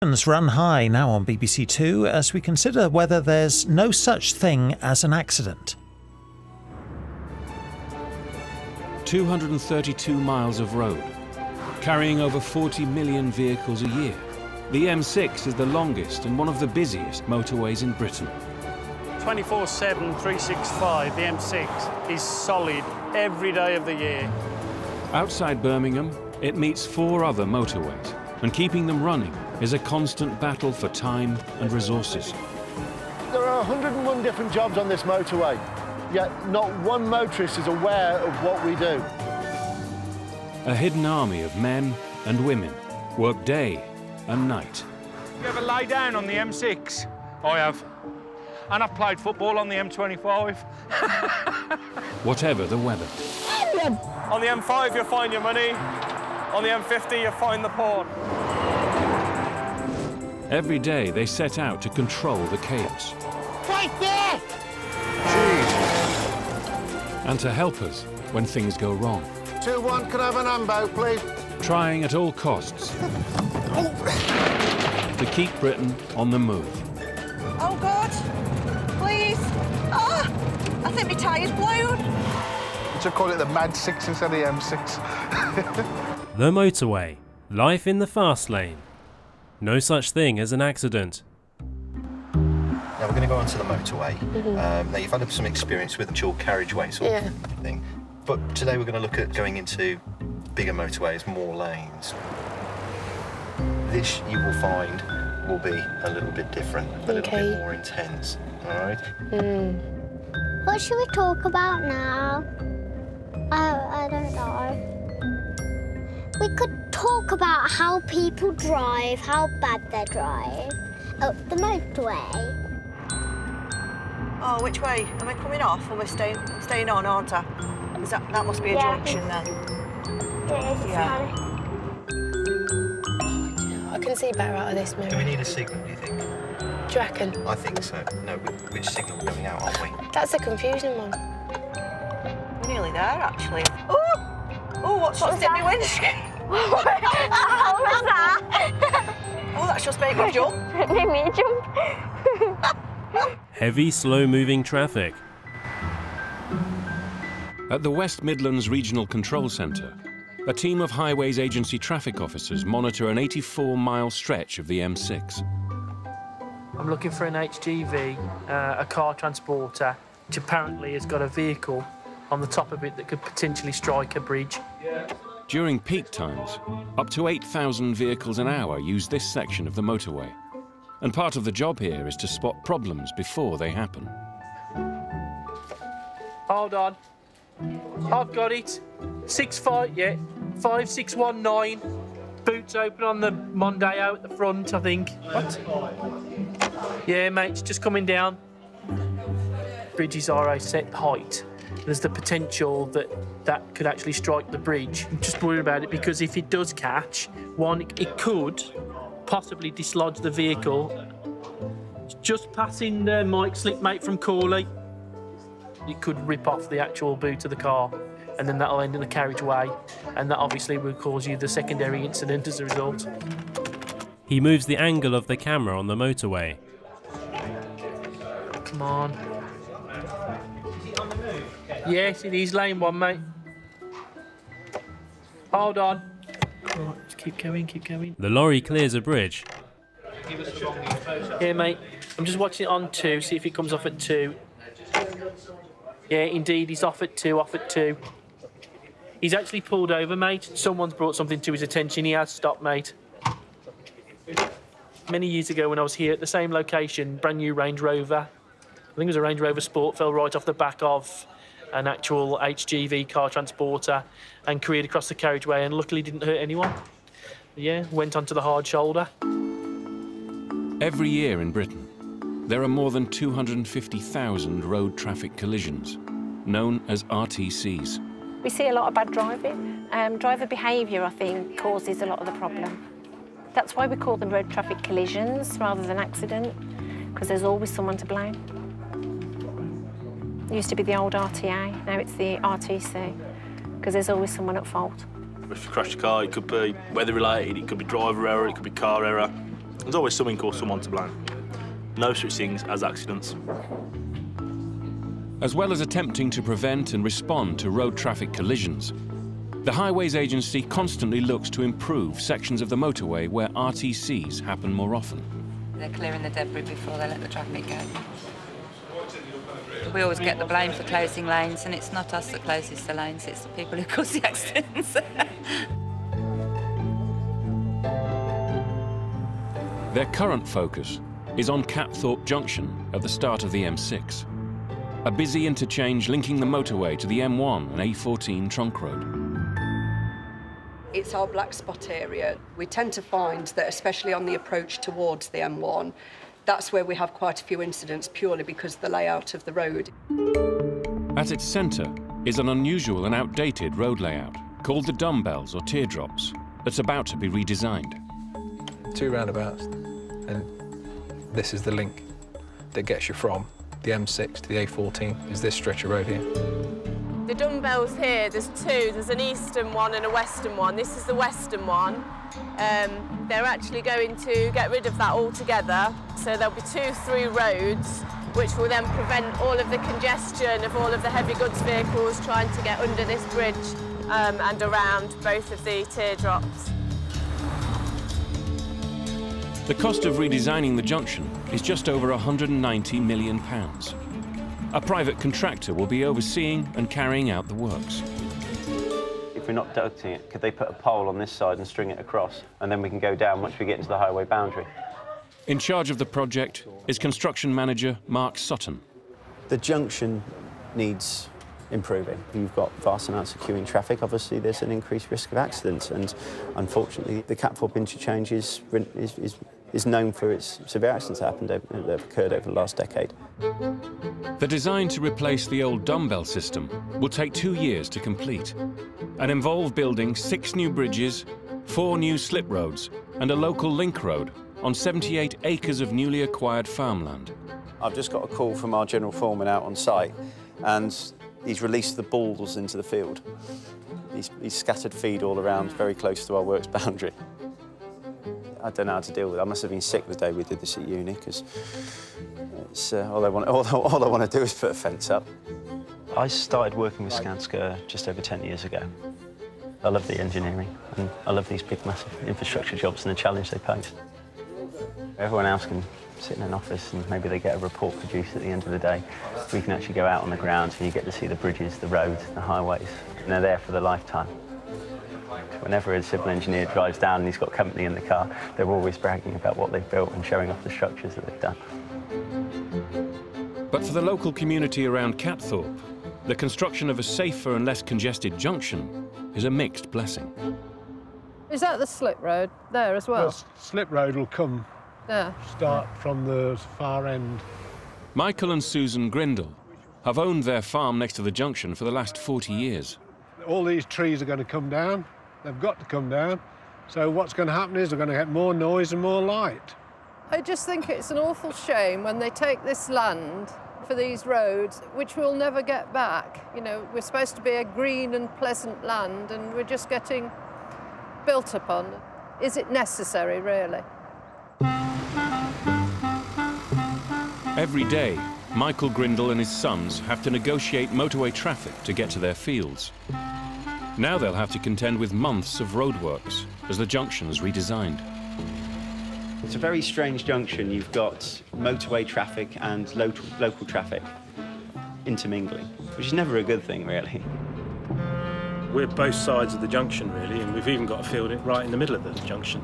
Run high now on BBC Two as we consider whether there's no such thing as an accident. 232 miles of road, carrying over 40 million vehicles a year. The M6 is the longest and one of the busiest motorways in Britain. 24/7, 365, the M6 is solid every day of the year. Outside Birmingham, it meets 4 other motorways, and keeping them running is a constant battle for time and resources. There are 101 different jobs on this motorway, yet not one motorist is aware of what we do. A hidden army of men and women work day and night. You ever lay down on the M6? I have. And I've played football on the M25. Whatever the weather. On the M5, you'll find your money. On the M50, you'll find the porn. Every day they set out to control the chaos. Right there! Jeez. And to help us when things go wrong. 2-1, can I have an ambo, please? Trying at all costs to keep Britain on the move. Oh, God. Please. Oh, I think my tyre's blown. You should call it the Mad 6 instead of the M6. The motorway. Life in the fast lane. No such thing as an accident. Now we're going to go onto the motorway. Now you've had some experience with the dual carriageway sort of thing, but today we're going to look at going into bigger motorways, more lanes. This, you will find, will be a little bit different, a little bit more intense, all right? What should we talk about now? I don't know. We could talk about how people drive, how bad they drive. Oh, the motorway. Oh, which way? Am I coming off or am I staying on, aren't I? Is that must be a junction then. It is, Yeah. I can see better out of this mirror. Do we need a signal, do you think? Do you reckon? I think so. No, which signal are we going out, aren't we? That's a confusing one. We're nearly there, actually. Oh! Oh, what's that? Hit me windscreen. What was that? Oh, that's just made me jump. It made me jump. Heavy, slow-moving traffic. At the West Midlands Regional Control Centre, a team of Highways Agency traffic officers monitor an 84-mile stretch of the M6. I'm looking for an HGV, a car transporter, which apparently has got a vehicle on the top of it that could potentially strike a bridge. During peak times, up to 8,000 vehicles an hour use this section of the motorway. And part of the job here is to spot problems before they happen. Hold on. I've got it. 5619. Boots open on the Mondeo at the front, I think. What? Yeah, mate, it's just coming down. Bridges are a set height. There's the potential that could actually strike the bridge. I'm just worried about it because if it does catch, one, it could possibly dislodge the vehicle. It's just passing Mike Slipmate from Corley. It could rip off the actual boot of the car, and then that'll end in the carriageway, and that obviously will cause you the secondary incident as a result. He moves the angle of the camera on the motorway. Come on. Yes, it is lane 1, mate. Hold on. Oh, just keep going, keep going. The lorry clears a bridge. Yeah, mate. I'm just watching it on 2, see if it comes off at 2. Yeah, indeed, he's off at 2, off at 2. He's actually pulled over, mate. Someone's brought something to his attention. He has stopped, mate. Many years ago when I was here at the same location, brand new Range Rover, I think it was a Range Rover Sport, fell right off the back of an actual HGV car transporter and careered across the carriageway and luckily didn't hurt anyone. Yeah, went onto the hard shoulder. Every year in Britain, there are more than 250,000 road traffic collisions, known as RTCs. We see a lot of bad driving. Driver behaviour, I think, causes a lot of the problem. That's why we call them road traffic collisions rather than accident, because there's always someone to blame. It used to be the old RTA, now it's the RTC, because there's always someone at fault. If you crash your car, it could be weather-related, it could be driver error, it could be car error. There's always something or someone to blame. No such things as accidents. As well as attempting to prevent and respond to road traffic collisions, the Highways Agency constantly looks to improve sections of the motorway where RTCs happen more often. They're clearing the debris before they let the traffic go. We always get the blame for closing lanes, and it's not us that closes the lanes, it's the people who cause the accidents. Their current focus is on Catthorpe Junction at the start of the M6, a busy interchange linking the motorway to the M1 and A14 trunk road. It's our black spot area. We tend to find that, especially on the approach towards the M1, that's where we have quite a few incidents purely because of the layout of the road. At its centre is an unusual and outdated road layout called the dumbbells or teardrops that's about to be redesigned. 2 roundabouts, and this is the link that gets you from the M6 to the A14, is this stretch of road here. The dumbbells here, there's 2. There's an eastern one and a western one. This is the western one. They're actually going to get rid of that altogether. So there'll be 2 through roads, which will then prevent all of the congestion of all of the heavy goods vehicles trying to get under this bridge and around both of the teardrops. The cost of redesigning the junction is just over £190 million. A private contractor will be overseeing and carrying out the works. If we're not ducting it, could they put a pole on this side and string it across, and then we can go down once we get into the highway boundary? In charge of the project is construction manager Mark Sutton. The junction needs improving. You've got vast amounts of queuing traffic. Obviously, there's an increased risk of accidents, and unfortunately, the Catthorpe interchange is known for its severe accidents that have occurred over the last decade. The design to replace the old dumbbell system will take 2 years to complete and involve building 6 new bridges, 4 new slip roads and a local link road on 78 acres of newly acquired farmland. I've just got a call from our general foreman out on site, and he's released the bulls into the field. He's scattered feed all around, very close to our works boundary. I don't know how to deal with it. I must have been sick the day we did this at uni, because all I want to do is put a fence up. I started working with Skanska just over 10 years ago. I love the engineering, and I love these big, massive infrastructure jobs and the challenge they pose. Everyone else can sit in an office and maybe they get a report produced at the end of the day. We can actually go out on the ground and you get to see the bridges, the roads, the highways, and they're there for the lifetime. Whenever a civil engineer drives down and he's got company in the car, they're always bragging about what they've built and showing off the structures that they've done. But for the local community around Catthorpe, the construction of a safer and less congested junction is a mixed blessing. Is that the slip road there as well? The slip road will come, start from the far end. Michael and Susan Grindle have owned their farm next to the junction for the last 40 years. All these trees are going to come down. They've got to come down. So what's going to happen is they're going to get more noise and more light. I just think it's an awful shame when they take this land for these roads, which we'll never get back. You know, we're supposed to be a green and pleasant land, and we're just getting built upon. Is it necessary, really? Every day, Michael Grindle and his sons have to negotiate motorway traffic to get to their fields. Now they'll have to contend with months of roadworks as the junction is redesigned. It's a very strange junction. You've got motorway traffic and local traffic intermingling, which is never a good thing, really. We're both sides of the junction, really, and we've even got a field right in the middle of the junction,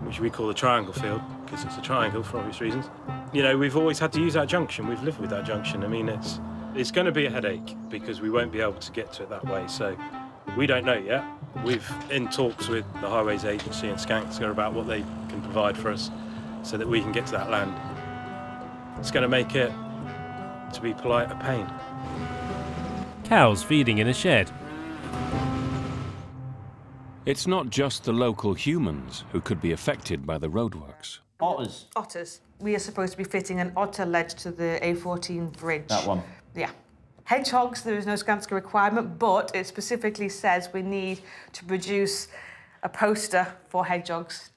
which we call the triangle field, because it's a triangle for obvious reasons. You know, we've always had to use that junction. We've lived with that junction. I mean, it's going to be a headache because we won't be able to get to it that way. So we don't know yet. We've in talks with the Highways Agency and Skanska about what they can provide for us so that we can get to that land. It's going to make it, to be polite, a pain. Cows feeding in a shed. It's not just the local humans who could be affected by the roadworks. Otters. Otters. We are supposed to be fitting an otter ledge to the A14 bridge. That one? Yeah. Hedgehogs, there is no Skanska requirement, but it specifically says we need to produce a poster for hedgehogs.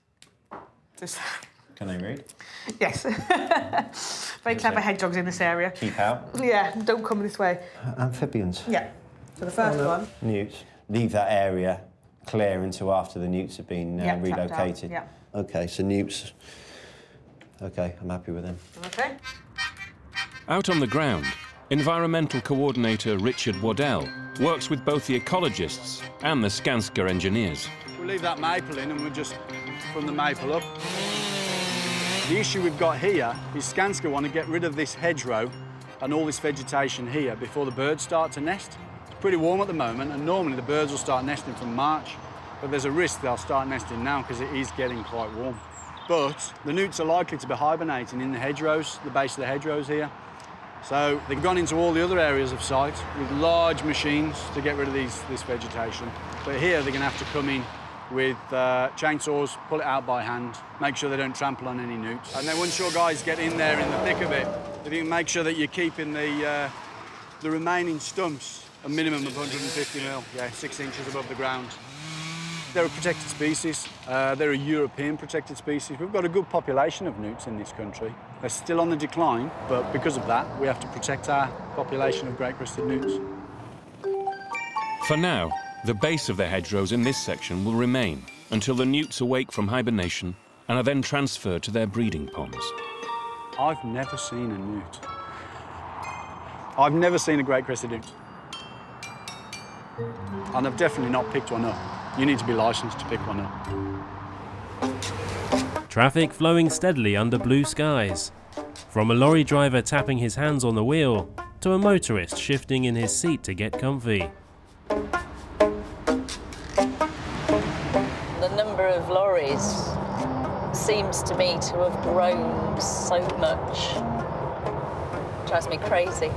Can they read? Yes. Very clever hedgehogs in this area. Keep out. Yeah, don't come this way. Amphibians. Yeah. So the first one. Newts. Leave that area clear until after the newts have been relocated. Yeah. OK, so newts. OK, I'm happy with them. OK. Out on the ground, Environmental Coordinator Richard Waddell works with both the ecologists and the Skanska engineers. We'll leave that maple in and we'll just from the maple up. The issue we've got here is Skanska want to get rid of this hedgerow and all this vegetation here before the birds start to nest. It's pretty warm at the moment and normally the birds will start nesting from March, but there's a risk they'll start nesting now because it is getting quite warm. But the newts are likely to be hibernating in the hedgerows, the base of the hedgerows here. So they've gone into all the other areas of site with large machines to get rid of this vegetation. But here they're going to have to come in with chainsaws, pull it out by hand, make sure they don't trample on any newts. And then once your guys get in there in the thick of it, if you can make sure that you're keeping the remaining stumps a minimum of 150 mil, 6 inches above the ground. They're a protected species. They're a European protected species. We've got a good population of newts in this country. They're still on the decline, but because of that, we have to protect our population of great-crested newts. For now, the base of the hedgerows in this section will remain until the newts awake from hibernation and are then transferred to their breeding ponds. I've never seen a newt. I've never seen a great-crested newt. And I've definitely not picked one up. You need to be licensed to pick one up. Traffic flowing steadily under blue skies. From a lorry driver tapping his hands on the wheel, to a motorist shifting in his seat to get comfy. The number of lorries seems to me to have grown so much. It drives me crazy.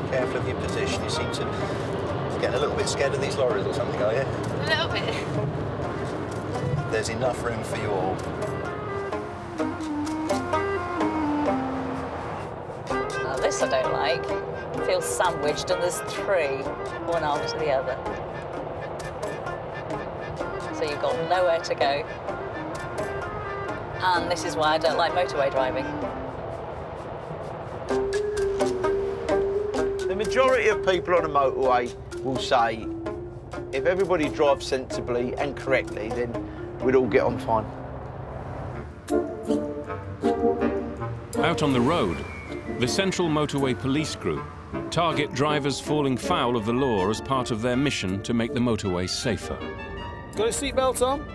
Be careful of your position. You seem to get a little bit scared of these lorries or something, are you? A little bit. There's enough room for you all. Now, this I don't like. It feels sandwiched and there's 3, one after the other. So you've got nowhere to go. And this is why I don't like motorway driving. The majority of people on a motorway will say, if everybody drives sensibly and correctly, then we'd all get on fine. Out on the road, the Central Motorway Police Group target drivers falling foul of the law as part of their mission to make the motorways safer. Got a seatbelt on?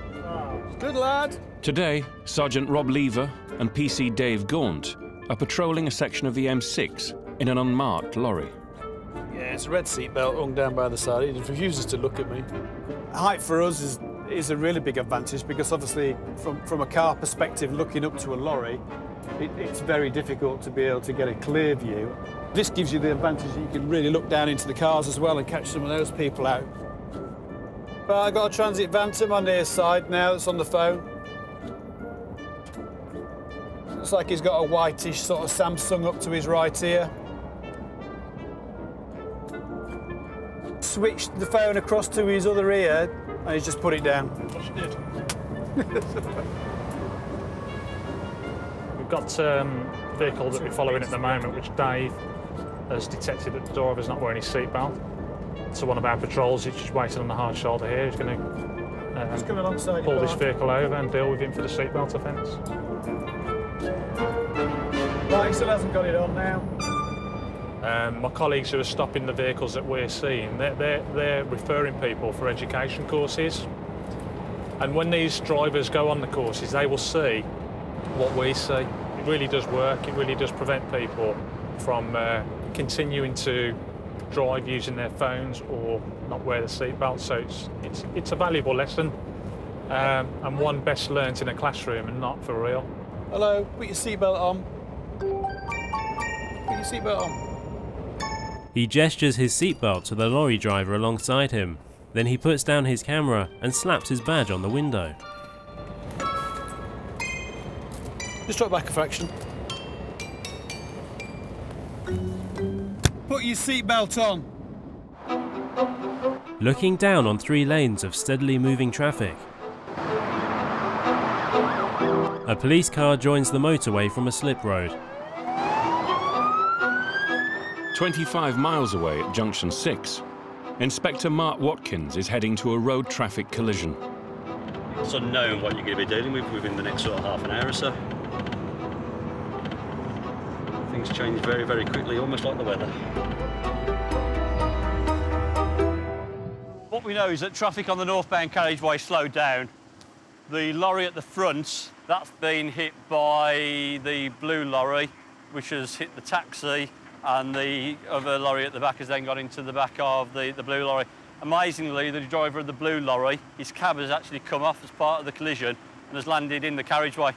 Good lad. Today, Sergeant Rob Lever and PC Dave Gaunt are patrolling a section of the M6 in an unmarked lorry. Yeah, it's a red seatbelt hung down by the side. He refuses to look at me. Height for us is a really big advantage because obviously from a car perspective looking up to a lorry, it's very difficult to be able to get a clear view. This gives you the advantage that you can really look down into the cars as well and catch some of those people out. But I've got a transit van to my near side now that's on the phone. Looks like he's got a whitish sort of Samsung up to his right here. Switched the phone across to his other ear and he's just put it down. We've got a vehicle that we're following at the moment, which Dave has detected that the driver's not wearing his seatbelt. So one of our patrols is just waiting on the hard shoulder here. He's going to pull this vehicle over and deal with him for the seatbelt offence. Right, he still hasn't got it on now. My colleagues who are stopping the vehicles that we're seeing, they're referring people for education courses. And when these drivers go on the courses, they will see what we see. It really does work. It really does prevent people from continuing to drive using their phones or not wear the seatbelt. So it's a valuable lesson and one best learnt in a classroom and not for real. Hello, put your seatbelt on. Put your seatbelt on. He gestures his seatbelt to the lorry driver alongside him. Then he puts down his camera and slaps his badge on the window. Just drop back a fraction. Put your seatbelt on. Looking down on 3 lanes of steadily moving traffic. A police car joins the motorway from a slip road. 25 miles away at junction 6, Inspector Mark Watkins is heading to a road traffic collision. It's unknown what you're going to be dealing with within the next sort of half an hour or so. Things change very, very quickly, almost like the weather. What we know is that traffic on the northbound carriageway slowed down. The lorry at the front, that's been hit by the blue lorry, which has hit the taxi, and the other lorry at the back has then got into the back of the blue lorry. Amazingly, the driver of the blue lorry, his cab has actually come off as part of the collision and has landed in the carriageway.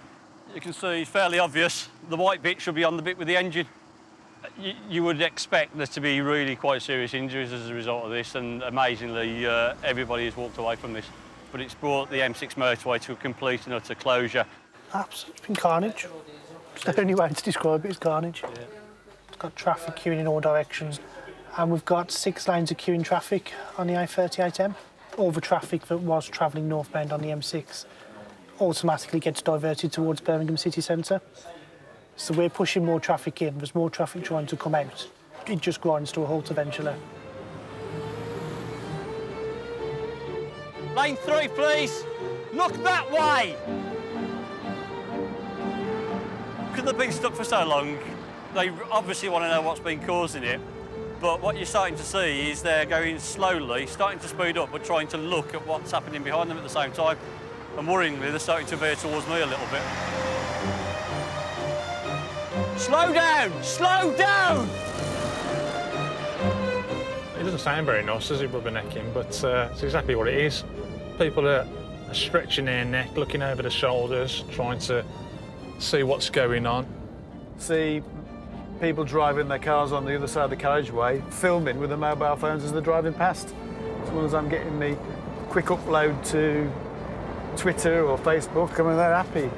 You can see it's fairly obvious. The white bit should be on the bit with the engine. You would expect there to be really quite serious injuries as a result of this, and amazingly, everybody has walked away from this. But it's brought the M6 motorway to a complete and utter closure. It's been carnage. It's the only way to describe it is carnage. Yeah. It's got traffic queuing in all directions, and we've got 6 lanes of queuing traffic on the A38M. All the traffic that was travelling northbound on the M6 automatically gets diverted towards Birmingham city centre. So we're pushing more traffic in, there's more traffic trying to come out. It just grinds to a halt eventually. Lane 3, please. Look that way. Because they've been stuck for so long, they obviously want to know what's been causing it. But what you're starting to see is they're going slowly, starting to speed up, but trying to look at what's happening behind them at the same time. And worryingly, they're starting to veer towards me a little bit. Slow down! Slow down! It doesn't sound very nice, does it, rubbernecking, but it's exactly what it is. People are stretching their neck, looking over the shoulders, trying to see what's going on. See people driving their cars on the other side of the carriageway, filming with their mobile phones as they're driving past. As long as I'm getting me quick upload to Twitter or Facebook, I mean, they're happy.